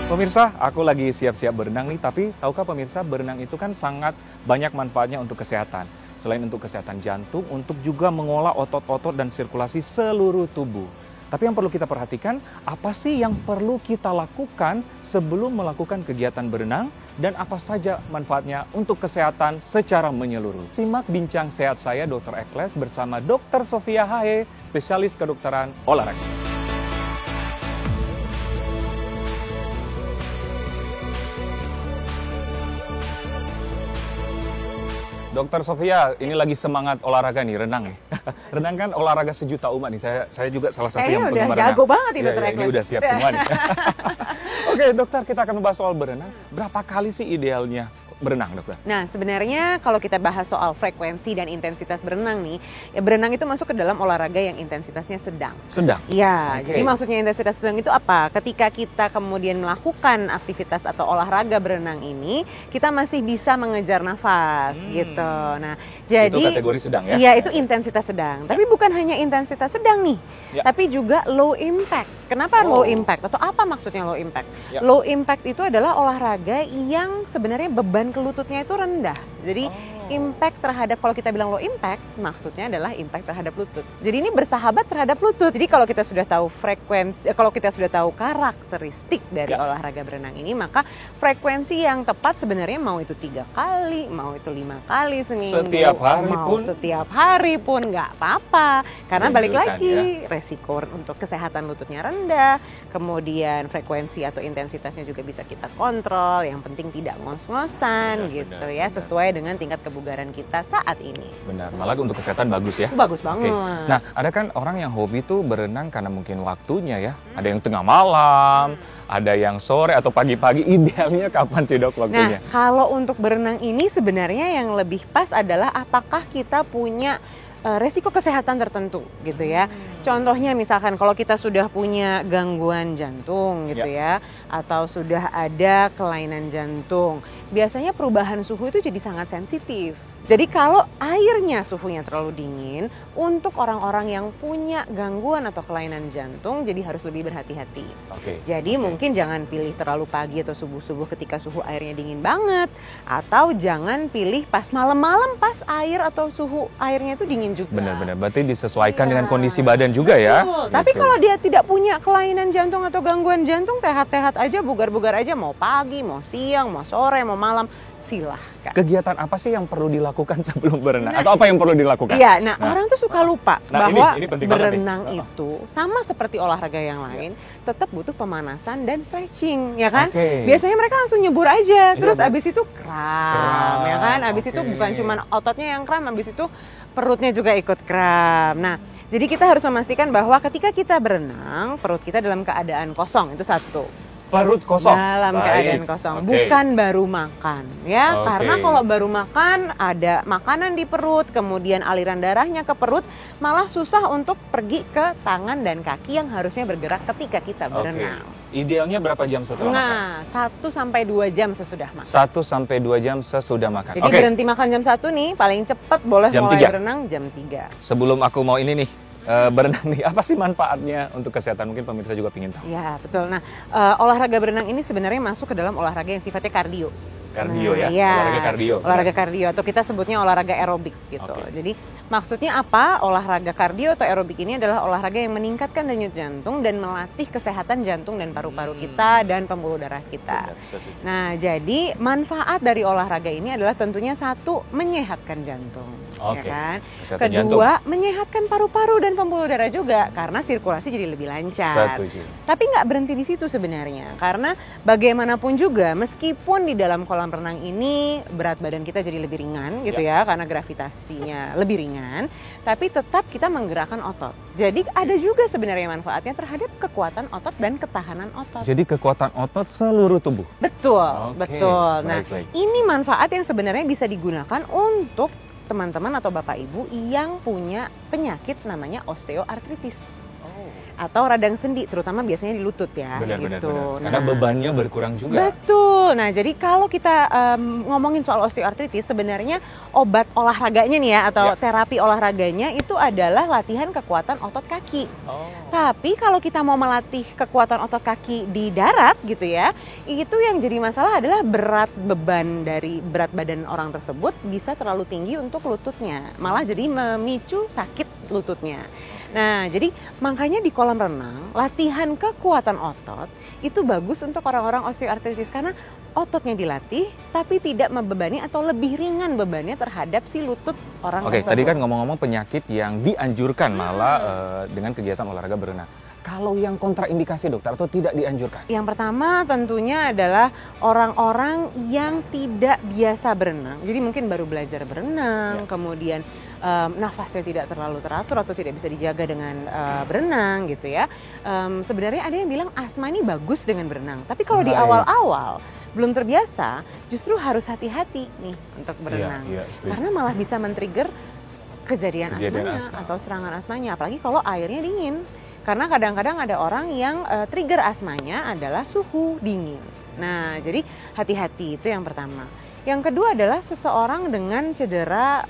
Pemirsa, aku lagi siap-siap berenang nih, tapi tahukah pemirsa, berenang itu kan sangat banyak manfaatnya untuk kesehatan. Selain untuk kesehatan jantung, untuk juga mengolah otot-otot dan sirkulasi seluruh tubuh. Tapi yang perlu kita perhatikan, apa sih yang perlu kita lakukan sebelum melakukan kegiatan berenang, dan apa saja manfaatnya untuk kesehatan secara menyeluruh. Simak bincang sehat saya, Dr. Ekles, bersama Dr. Sofia Haye, spesialis kedokteran olahraga. Dokter Sofia, ini lagi semangat olahraga nih, renang ya. Renang kan olahraga sejuta umat nih. Saya juga salah satu yang penggemar renang. Udah jago banget ini Dokter Ekles. Ini udah siap semua nih. Oke, dokter, kita akan membahas soal berenang. Berapa kali sih idealnya berenang, dokter? Nah, sebenarnya kalau kita bahas soal frekuensi dan intensitas berenang nih, ya berenang itu masuk ke dalam olahraga yang intensitasnya sedang. Sedang? Iya, jadi maksudnya intensitas sedang itu apa? Ketika kita kemudian melakukan aktivitas atau olahraga berenang ini, kita masih bisa mengejar nafas gitu. Nah, jadi itu kategori sedang ya? Iya, itu intensitas sedang. Tapi bukan hanya intensitas sedang nih, tapi juga low impact. Kenapa low impact? Atau apa maksudnya low impact? Low impact itu adalah olahraga yang sebenarnya beban ke lututnya itu rendah. Jadi impact terhadap, kalau kita bilang low impact, maksudnya adalah impact terhadap lutut. Jadi ini bersahabat terhadap lutut. Jadi kalau kita sudah tahu frekuensi, kalau kita sudah tahu karakteristik dari olahraga berenang ini, maka frekuensi yang tepat sebenarnya mau itu 3 kali, mau itu 5 kali seminggu, setiap hari pun nggak apa-apa. Karena balik lagi, resiko untuk kesehatan lututnya rendah, kemudian frekuensi atau intensitasnya juga bisa kita kontrol. Yang penting tidak ngos-ngosan sesuai dengan tingkat kebugaran kita saat ini. Benar, malah untuk kesehatan bagus ya. Bagus banget. Nah, ada kan orang yang hobi tuh berenang karena mungkin waktunya ya. Ada yang tengah malam, ada yang sore atau pagi-pagi. Idealnya kapan sih, Dok, waktunya? Nah, kalau untuk berenang ini sebenarnya yang lebih pas adalah apakah kita punya resiko kesehatan tertentu gitu ya. Contohnya misalkan kalau kita sudah punya gangguan jantung gitu ya, atau sudah ada kelainan jantung, biasanya perubahan suhu itu jadi sangat sensitif. Jadi kalau airnya suhunya terlalu dingin, untuk orang-orang yang punya gangguan atau kelainan jantung, jadi harus lebih berhati-hati. Jadi mungkin jangan pilih terlalu pagi atau subuh-subuh ketika suhu airnya dingin banget, atau jangan pilih pas malam-malam pas air atau suhu airnya itu dingin juga. Benar-benar, berarti disesuaikan dengan kondisi badan juga ya. Betul. Tapi kalau dia tidak punya kelainan jantung atau gangguan jantung, sehat-sehat aja, bugar-bugar aja, mau pagi, mau siang, mau sore, mau malam, silahkan. Kegiatan apa sih yang perlu dilakukan sebelum berenang? Atau apa yang perlu dilakukan? Iya, orang tuh suka lupa bahwa ini berenang itu sama seperti olahraga yang lain, tetap butuh pemanasan dan stretching, ya kan? Biasanya mereka langsung nyebur aja, terus abis itu kram, ya kan? Abis itu bukan cuma ototnya yang kram, abis itu perutnya juga ikut kram. Nah, jadi kita harus memastikan bahwa ketika kita berenang, perut kita dalam keadaan kosong, itu satu. Perut kosong? Dalam keadaan kosong, bukan baru makan ya. Karena kalau baru makan, ada makanan di perut, kemudian aliran darahnya ke perut, malah susah untuk pergi ke tangan dan kaki yang harusnya bergerak ketika kita berenang. Idealnya berapa jam setelah makan? 1-2 jam sesudah makan. 1-2 jam sesudah makan. Jadi berhenti makan jam 1 nih, paling cepat boleh jam mulai 3. berenang jam 3. Sebelum aku mau ini nih, berenang nih, apa sih manfaatnya untuk kesehatan? Mungkin pemirsa juga ingin tahu. Ya, betul. Nah, olahraga berenang ini sebenarnya masuk ke dalam olahraga yang sifatnya kardio. Kardio olahraga kardio. Olahraga kardio atau kita sebutnya olahraga aerobik gitu. Jadi maksudnya apa? Olahraga kardio atau aerobik ini adalah olahraga yang meningkatkan denyut jantung dan melatih kesehatan jantung dan paru-paru kita dan pembuluh darah kita. Nah, jadi manfaat dari olahraga ini adalah tentunya satu, menyehatkan jantung. Ya kan? Kedua, menyehatkan paru-paru dan pembuluh darah juga karena sirkulasi jadi lebih lancar. Tapi nggak berhenti di situ sebenarnya, karena bagaimanapun juga meskipun di dalam kolam renang ini berat badan kita jadi lebih ringan gitu ya, karena gravitasinya lebih ringan, tapi tetap kita menggerakkan otot. Jadi ada juga sebenarnya manfaatnya terhadap kekuatan otot dan ketahanan otot. Jadi kekuatan otot seluruh tubuh. Betul, betul. Nah, ini manfaat yang sebenarnya bisa digunakan untuk teman-teman atau bapak ibu yang punya penyakit namanya osteoartritis. atau radang sendi, terutama biasanya di lutut ya. Benar, gitu. benar. Karena bebannya berkurang juga. Betul. Nah, jadi kalau kita ngomongin soal osteoartritis, sebenarnya obat olahraganya nih ya, atau terapi olahraganya itu adalah latihan kekuatan otot kaki. Tapi kalau kita mau melatih kekuatan otot kaki di darat gitu ya, itu yang jadi masalah adalah beban dari berat badan orang tersebut bisa terlalu tinggi untuk lututnya, malah jadi memicu sakit lututnya. Nah, jadi makanya di kolam renang, latihan kekuatan otot itu bagus untuk orang-orang osteoartritis karena ototnya dilatih tapi tidak membebani atau lebih ringan bebannya terhadap si lutut orang tersebut. Oke, tadi kan ngomong-ngomong penyakit yang dianjurkan malah dengan kegiatan olahraga berenang. Kalau yang kontraindikasi dokter atau tidak dianjurkan? Yang pertama tentunya adalah orang-orang yang tidak biasa berenang. Jadi mungkin baru belajar berenang, kemudian nafasnya tidak terlalu teratur atau tidak bisa dijaga dengan berenang gitu ya. Sebenarnya ada yang bilang asma ini bagus dengan berenang. Tapi kalau di awal-awal belum terbiasa, justru harus hati-hati nih untuk berenang. Karena malah bisa men-trigger kejadian asmanya atau serangan asmanya. Apalagi kalau airnya dingin. Karena kadang-kadang ada orang yang trigger asmanya adalah suhu dingin. Nah, jadi hati-hati itu yang pertama. Yang kedua adalah seseorang dengan cedera,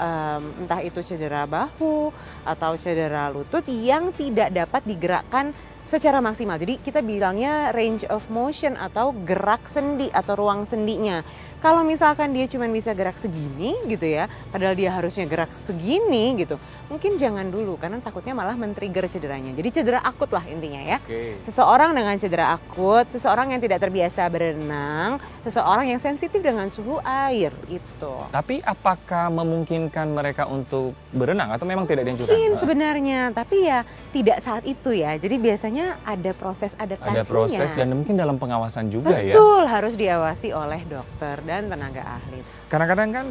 entah itu cedera bahu atau cedera lutut yang tidak dapat digerakkan secara maksimal. Jadi kita bilangnya range of motion atau gerak sendi atau ruang sendinya. Kalau misalkan dia cuma bisa gerak segini gitu ya, padahal dia harusnya gerak segini gitu, mungkin jangan dulu karena takutnya malah men-trigger cederanya. Jadi cedera akut lah intinya ya. Seseorang dengan cedera akut, seseorang yang tidak terbiasa berenang, seseorang yang sensitif dengan suhu air itu. Tapi apakah memungkinkan mereka untuk berenang atau memang tidak dianjurkan? Mungkin sebenarnya, tapi ya tidak saat itu ya. Jadi biasanya ada proses adaptasinya. Ada proses dan mungkin dalam pengawasan juga. Betul, harus diawasi oleh dokter dan tenaga ahli. Kadang-kadang kan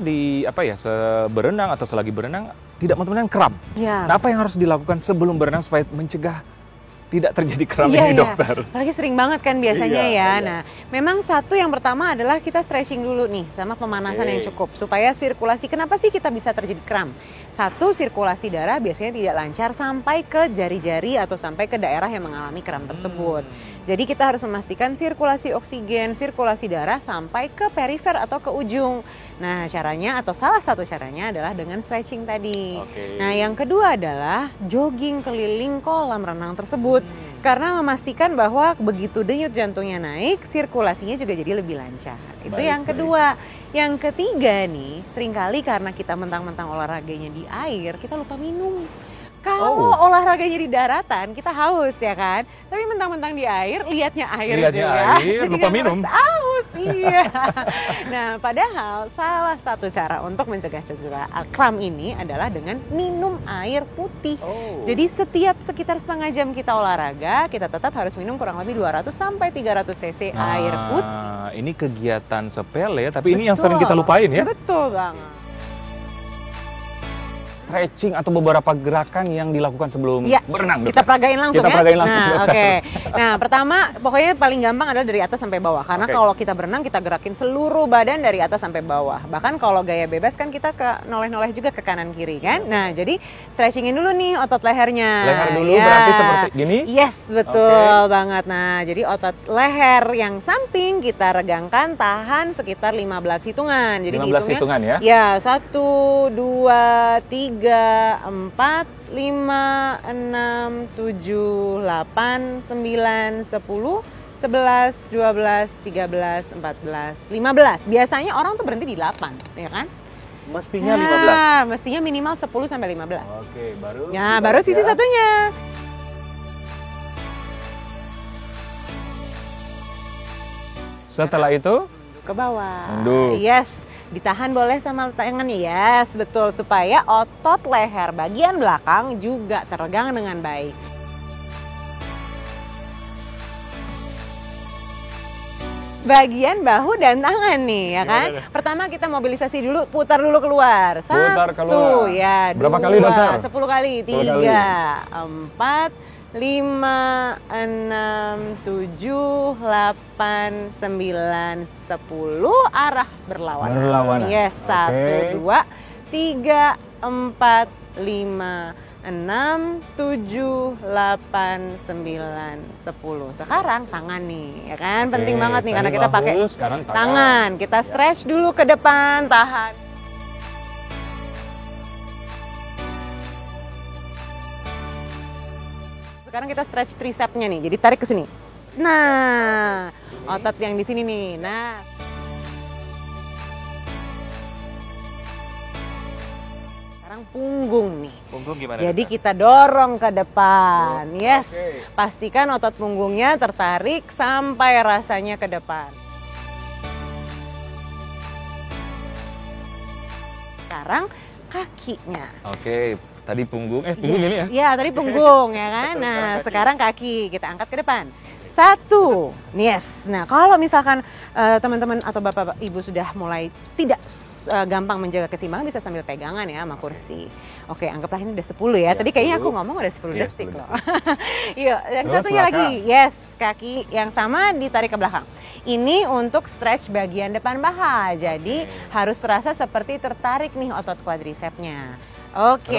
berenang atau selagi berenang tidak teman-teman kram. Ya. Nah, apa yang harus dilakukan sebelum berenang supaya mencegah tidak terjadi kram ini, dokter? Apalagi sering banget kan biasanya Nah, memang satu yang pertama adalah kita stretching dulu nih sama pemanasan yang cukup supaya sirkulasi. Kenapa sih kita bisa terjadi kram? Satu, sirkulasi darah biasanya tidak lancar sampai ke jari-jari atau sampai ke daerah yang mengalami kram tersebut. Jadi kita harus memastikan sirkulasi oksigen, sirkulasi darah sampai ke perifer atau ke ujung. Nah, caranya atau salah satu caranya adalah dengan stretching tadi. Nah, yang kedua adalah jogging keliling kolam renang tersebut. Karena memastikan bahwa begitu denyut jantungnya naik, sirkulasinya juga jadi lebih lancar. Itu yang kedua. Yang ketiga nih, seringkali karena kita mentang-mentang olahraganya di air, kita lupa minum. Kalau olahraganya di daratan, kita haus ya kan. Tapi mentang-mentang di air, lihatnya air juga. Jadi lupa minum. Haus, iya. Nah, padahal salah satu cara untuk mencegah cedera kram ini adalah dengan minum air putih. Jadi setiap sekitar setengah jam kita olahraga, kita tetap harus minum kurang lebih 200 sampai 300 cc air putih. Ini kegiatan sepele ya, tapi ini yang sering kita lupain ya. Betul banget. Stretching atau beberapa gerakan yang dilakukan sebelum berenang. Kita peragain langsung ya. Peragain langsung. Nah, Nah, pertama pokoknya paling gampang adalah dari atas sampai bawah. Karena kalau kita berenang kita gerakin seluruh badan dari atas sampai bawah. Bahkan kalau gaya bebas kan kita noleh-noleh juga ke kanan kiri kan. Nah, jadi stretchingin dulu nih otot lehernya. Leher dulu berarti seperti gini? Yes, betul banget. Nah, jadi otot leher yang samping kita regangkan, tahan sekitar 15 hitungan. Jadi 15 hitungan ya? Ya, 1, 2, 3, 4, 5, 6, 7, 8, 9, 10, 11, 12, 13, 14, 15. Biasanya orang tuh berhenti di 8, ya kan? Mestinya 15? Mestinya minimal 10 sampai 15. Baru? Ya, baru sisi satunya. Setelah itu? Ke bawah. Mundur. Yes. Ditahan boleh sama tangan, yes, betul, supaya otot leher bagian belakang juga teregang dengan baik. Bagian bahu dan tangan nih, ya kan? Pertama kita mobilisasi dulu, putar dulu keluar. Putar keluar. Ya, berapa kali, dokter? 10 kali, 3, 4, 5, 6, 7, 8, 9, 10, arah berlawanan. Berlawanan. Yes, 1, 2, 3, 4, 5, 6, 7, 8, 9, 10. Sekarang tangan nih, ya kan? Penting banget nih karena kita pakai tangan. Kita stretch dulu ke depan, tahan. Sekarang kita stretch tricepsnya nih, jadi tarik ke sini. Nah, otot yang di sini nih. Nah. Sekarang punggung nih. Punggung gimana? Jadi kita dorong ke depan. Yes. Pastikan otot punggungnya tertarik sampai rasanya ke depan. Sekarang kakinya. Oke, tadi punggung. Punggung ini ya? Iya, tadi punggung ya kan. Nah, sekarang kaki kita angkat ke depan. 1. Yes. Nah, kalau misalkan teman-teman atau bapak ibu sudah mulai tidak gampang menjaga keseimbangan, bisa sambil pegangan ya sama kursi. Oke, anggaplah ini udah 10 ya. Tadi kayaknya aku ngomong udah 10 detik loh. Yuk, yang satunya lagi. Yes, kaki yang sama ditarik ke belakang. Ini untuk stretch bagian depan paha. Jadi harus terasa seperti tertarik nih otot quadricepsnya. Oke.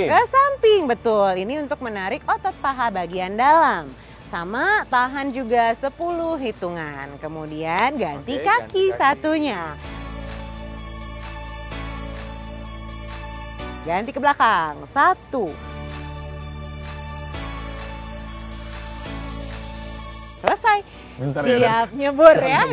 Ke samping, betul. Ini untuk menarik otot paha bagian dalam. Sama, tahan juga 10 hitungan. Kemudian ganti kaki satunya. Ganti ke belakang. 1. Selesai. Bentar, siap nyebur ya.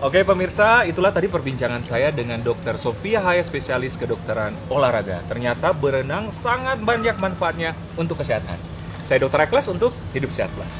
Oke pemirsa, itulah tadi perbincangan saya dengan Dr. Sofia Haya, spesialis kedokteran olahraga. Ternyata berenang sangat banyak manfaatnya untuk kesehatan. Saya Dr. Eklas untuk Hidup Sehat Plus.